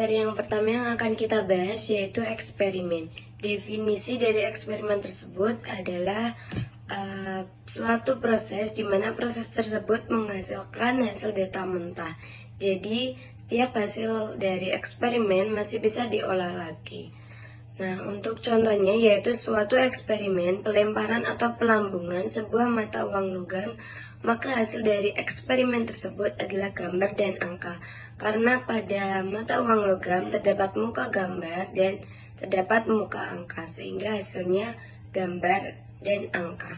materi yang pertama yang akan kita bahas yaitu eksperimen. Definisi dari eksperimen tersebut adalah suatu proses di mana proses tersebut menghasilkan hasil data mentah. Jadi, setiap hasil dari eksperimen masih bisa diolah lagi. Nah, untuk contohnya yaitu suatu eksperimen pelemparan atau pelambungan sebuah mata uang logam, maka hasil dari eksperimen tersebut adalah gambar dan angka. Karena pada mata uang logam terdapat muka gambar dan terdapat muka angka, sehingga hasilnya gambar dan angka.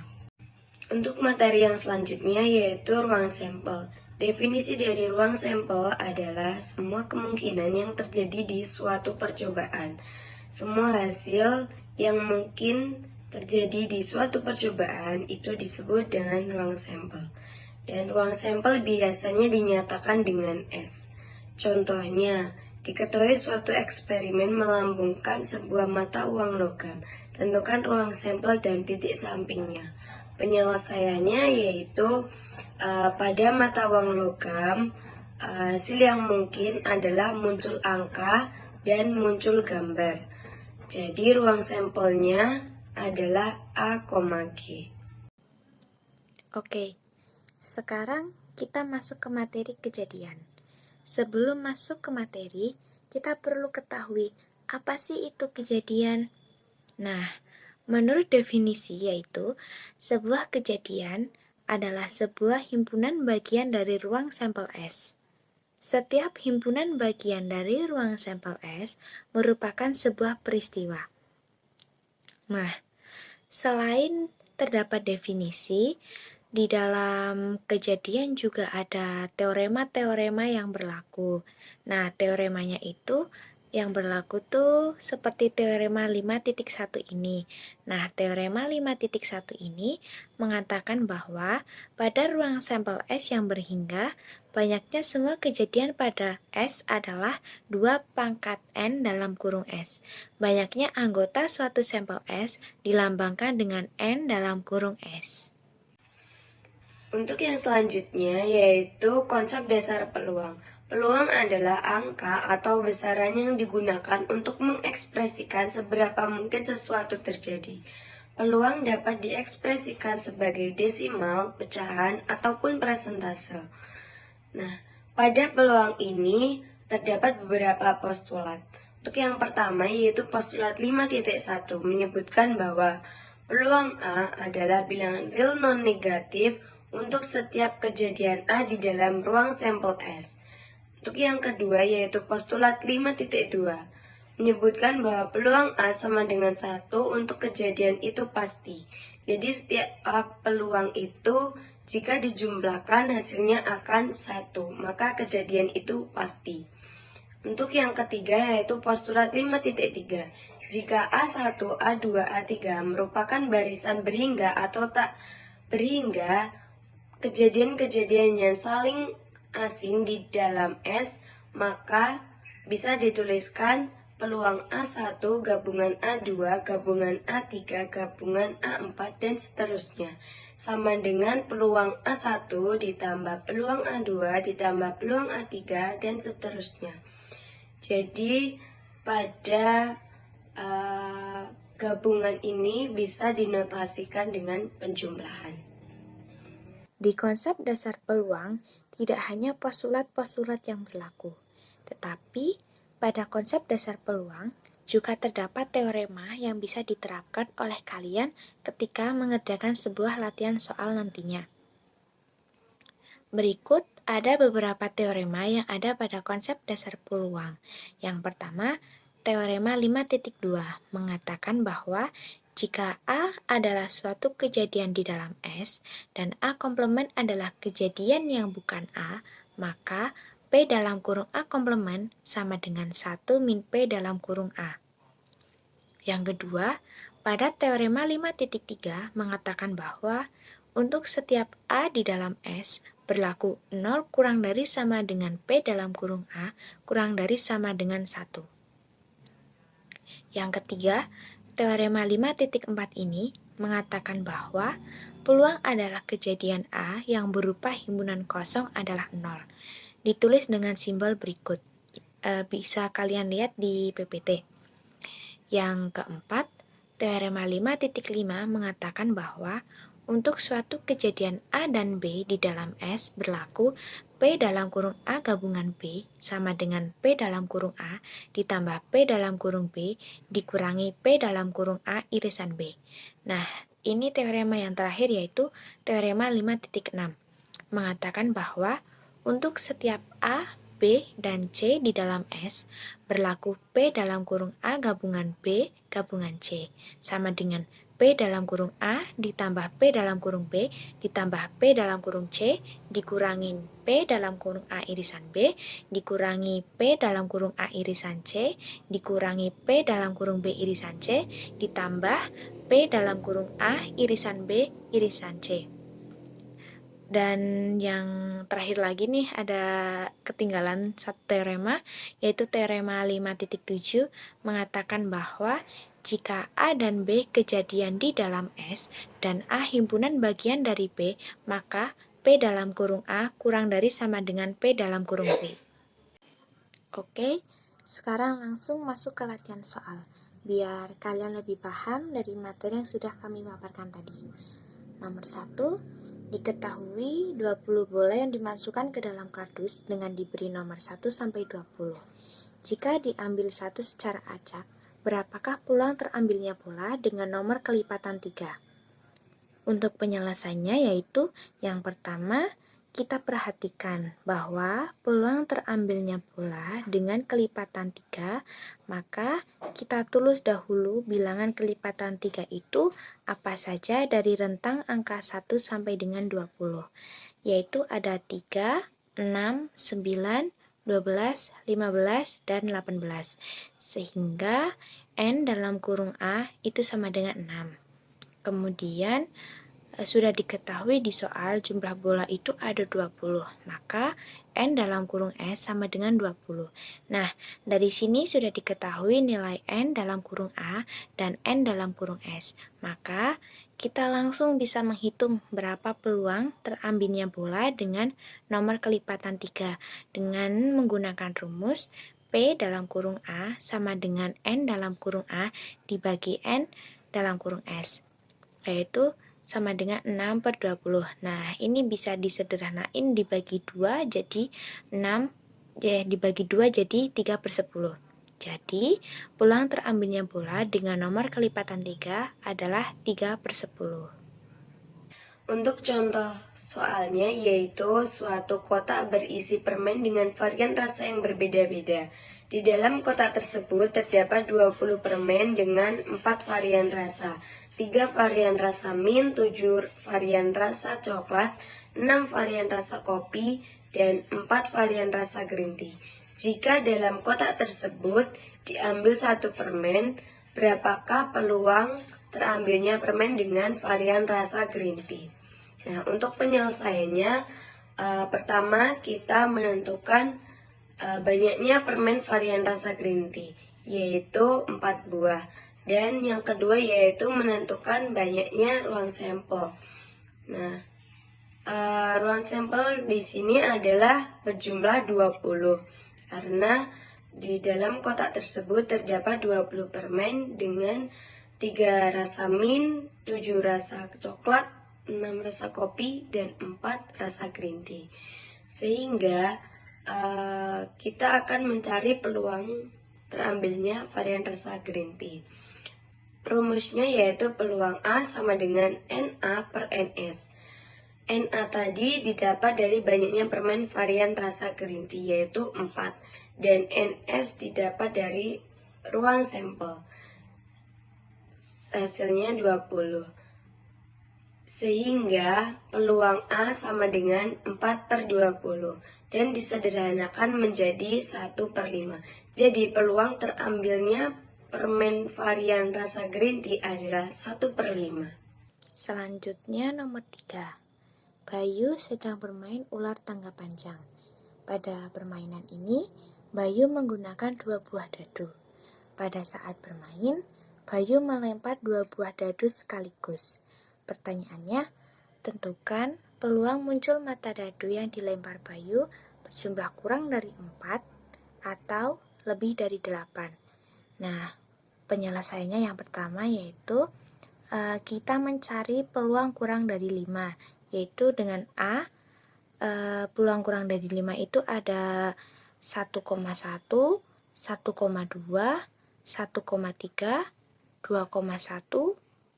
Untuk materi yang selanjutnya yaitu ruang sampel. Definisi dari ruang sampel adalah semua kemungkinan yang terjadi di suatu percobaan. Semua hasil yang mungkin terjadi di suatu percobaan itu disebut dengan ruang sampel. Dan ruang sampel biasanya dinyatakan dengan S. Contohnya, diketahui suatu eksperimen melambungkan sebuah mata uang logam. Tentukan ruang sampel dan titik sampingnya. Penyelesaiannya yaitu pada mata uang logam, hasil yang mungkin adalah muncul angka dan muncul gambar. Jadi ruang sampelnya adalah A, G. Oke, sekarang kita masuk ke materi kejadian. Sebelum masuk ke materi, kita perlu ketahui apa sih itu kejadian. Nah, menurut definisi yaitu sebuah kejadian adalah sebuah himpunan bagian dari ruang sampel S. Setiap himpunan bagian dari ruang sampel S merupakan sebuah peristiwa. Nah, selain terdapat definisi, di dalam kejadian juga ada teorema-teorema yang berlaku. Nah, teoremanya itu yang berlaku tuh seperti teorema 5.1 ini. Nah, teorema 5.1 ini mengatakan bahwa pada ruang sampel S yang berhingga, banyaknya semua kejadian pada S adalah 2 × N dalam kurung S. Banyaknya anggota suatu sampel S dilambangkan dengan N dalam kurung S. Untuk yang selanjutnya yaitu konsep dasar peluang. Peluang adalah angka atau besaran yang digunakan untuk mengekspresikan seberapa mungkin sesuatu terjadi. Peluang dapat diekspresikan sebagai desimal, pecahan, ataupun persentase. Nah, pada peluang ini terdapat beberapa postulat. Untuk yang pertama yaitu postulat 5.1 menyebutkan bahwa peluang A adalah bilangan real non-negatif untuk setiap kejadian A di dalam ruang sampel S. Untuk yang kedua yaitu postulat 5.2 menyebutkan bahwa peluang A sama dengan 1 untuk kejadian itu pasti. Jadi setiap peluang itu jika dijumlahkan hasilnya akan 1, maka kejadian itu pasti. Untuk yang ketiga yaitu postulat 5.3. Jika A1, A2, A3 merupakan barisan berhingga atau tak berhingga, kejadian-kejadian yang saling asing di dalam S, maka bisa dituliskan peluang A1 gabungan A2 gabungan A3 gabungan A4 dan seterusnya sama dengan peluang A1 ditambah peluang A2 ditambah peluang A3 dan seterusnya. Jadi pada gabungan ini bisa dinotasikan dengan penjumlahan. Di konsep dasar peluang, tidak hanya postulat-postulat yang berlaku, tetapi pada konsep dasar peluang juga terdapat teorema yang bisa diterapkan oleh kalian ketika mengerjakan sebuah latihan soal nantinya. Berikut ada beberapa teorema yang ada pada konsep dasar peluang. Yang pertama, teorema 5.2 mengatakan bahwa jika A adalah suatu kejadian di dalam S dan A komplement adalah kejadian yang bukan A, maka P dalam kurung A komplement sama dengan 1 min P dalam kurung A. Yang kedua, pada teorema 5.3 mengatakan bahwa untuk setiap A di dalam S berlaku 0 kurang dari sama dengan P dalam kurung A kurang dari sama dengan 1. Yang ketiga, teorema 5.4 ini mengatakan bahwa peluang adalah kejadian A yang berupa himpunan kosong adalah 0. Ditulis dengan simbol berikut. bisa kalian lihat di PPT. Yang keempat, teorema 5.5 mengatakan bahwa untuk suatu kejadian A dan B di dalam S berlaku P dalam kurung A gabungan B sama dengan P dalam kurung A ditambah P dalam kurung B dikurangi P dalam kurung A irisan B. Nah, ini teorema yang terakhir yaitu teorema 5.6 mengatakan bahwa untuk setiap A, B, dan C di dalam S berlaku P dalam kurung A gabungan B gabungan C sama dengan P dalam kurung A ditambah P dalam kurung B ditambah P dalam kurung C dikurangin P dalam kurung A irisan B dikurangi P dalam kurung A irisan C dikurangi P dalam kurung B irisan C ditambah P dalam kurung A irisan B irisan C. Dan yang terakhir lagi nih ada ketinggalan satu teorema, yaitu teorema 5.7 mengatakan bahwa jika A dan B kejadian di dalam S dan A himpunan bagian dari B, maka P dalam kurung A kurang dari sama dengan P dalam kurung B. Oke, sekarang langsung masuk ke latihan soal, biar kalian lebih paham dari materi yang sudah kami paparkan tadi. Nomor 1, diketahui 20 bola yang dimasukkan ke dalam kardus dengan diberi nomor 1 sampai 20. Jika diambil satu secara acak, berapakah peluang terambilnya bola dengan nomor kelipatan 3? Untuk penyelesaiannya yaitu yang pertama, kita perhatikan bahwa peluang terambilnya bola dengan kelipatan 3, maka kita tulis dahulu bilangan kelipatan 3 itu apa saja dari rentang angka 1 sampai dengan 20, yaitu ada 3, 6, 9, 12, 15, dan 18. Sehingga N dalam kurung A itu sama dengan 6. Kemudian sudah diketahui di soal jumlah bola itu ada 20, maka N dalam kurung S sama dengan 20. Nah, dari sini sudah diketahui nilai N dalam kurung A dan N dalam kurung S, maka kita langsung bisa menghitung berapa peluang terambilnya bola dengan nomor kelipatan 3 dengan menggunakan rumus P dalam kurung A sama dengan N dalam kurung A dibagi N dalam kurung S, yaitu sama dengan 6/20. Nah, ini bisa disederhanain dibagi 2 jadi 6, dibagi 2 jadi 3/10. Jadi, peluang terambilnya bola dengan nomor kelipatan 3 adalah 3/10. Untuk contoh soalnya yaitu suatu kotak berisi permen dengan varian rasa yang berbeda-beda. Di dalam kotak tersebut terdapat 20 permen dengan 4 varian rasa, 3 varian rasa mint, 7 varian rasa coklat, 6 varian rasa kopi, dan 4 varian rasa green tea. Jika dalam kotak tersebut diambil satu permen, berapakah peluang terambilnya permen dengan varian rasa green tea? Nah, untuk penyelesaiannya, pertama kita menentukan banyaknya permen varian rasa green tea, yaitu 4 buah. Dan yang kedua yaitu menentukan banyaknya ruang sampel. Nah, ruang sampel di sini adalah berjumlah 20, karena di dalam kotak tersebut terdapat 20 permen dengan 3 rasa mint, 7 rasa coklat, 6 rasa kopi, dan 4 rasa green tea. Sehingga kita akan mencari peluang terambilnya varian rasa green tea. Rumusnya yaitu peluang A sama dengan NA per NS. NA tadi didapat dari banyaknya permen varian rasa green tea yaitu 4, dan NS didapat dari ruang sampel, hasilnya 20. Sehingga peluang A sama dengan 4/20 dan disederhanakan menjadi 1/5. Jadi peluang terambilnya permen varian rasa green tea adalah 1/5. Selanjutnya nomor 3. Bayu sedang bermain ular tangga panjang. Pada permainan ini, Bayu menggunakan 2 buah dadu. Pada saat bermain, Bayu melempar 2 buah dadu sekaligus. Pertanyaannya, tentukan peluang muncul mata dadu yang dilempar Bayu berjumlah kurang dari 4 atau lebih dari 8. Nah, penyelesaiannya yang pertama yaitu kita mencari peluang kurang dari 5, yaitu dengan A, peluang kurang dari 5 itu ada 1,1, 1,2, 1,3, 2,1,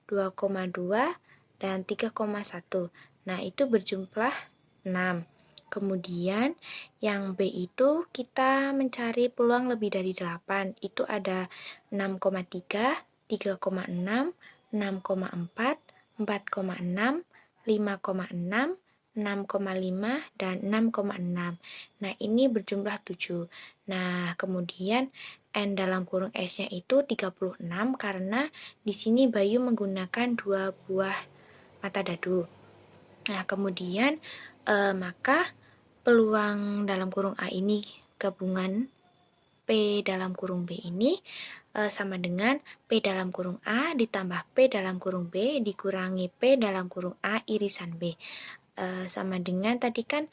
2,2, dan 3,1. Nah, itu berjumlah 6. Kemudian yang B itu kita mencari peluang lebih dari 8. Itu ada 6,3, 3,6, 6,4, 4,6, 5,6, 6,5, dan 6,6. Nah, ini berjumlah 7. Nah, kemudian N dalam kurung S-nya itu 36 karena di sini Bayu menggunakan 2 buah mata dadu. Nah, kemudian maka peluang dalam kurung A ini gabungan P dalam kurung B ini sama dengan P dalam kurung A ditambah P dalam kurung B dikurangi P dalam kurung A irisan B. Sama dengan tadi kan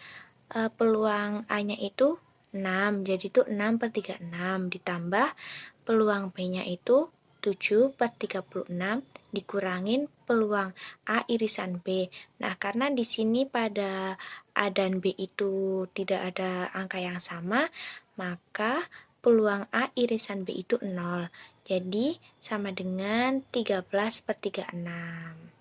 peluang A-nya itu 6, jadi itu 6/36 ditambah peluang B-nya itu 7/36 dikurangin peluang A irisan B. Nah, karena di sini pada A dan B itu tidak ada angka yang sama, maka peluang A irisan B itu 0. Jadi, sama dengan 13/36.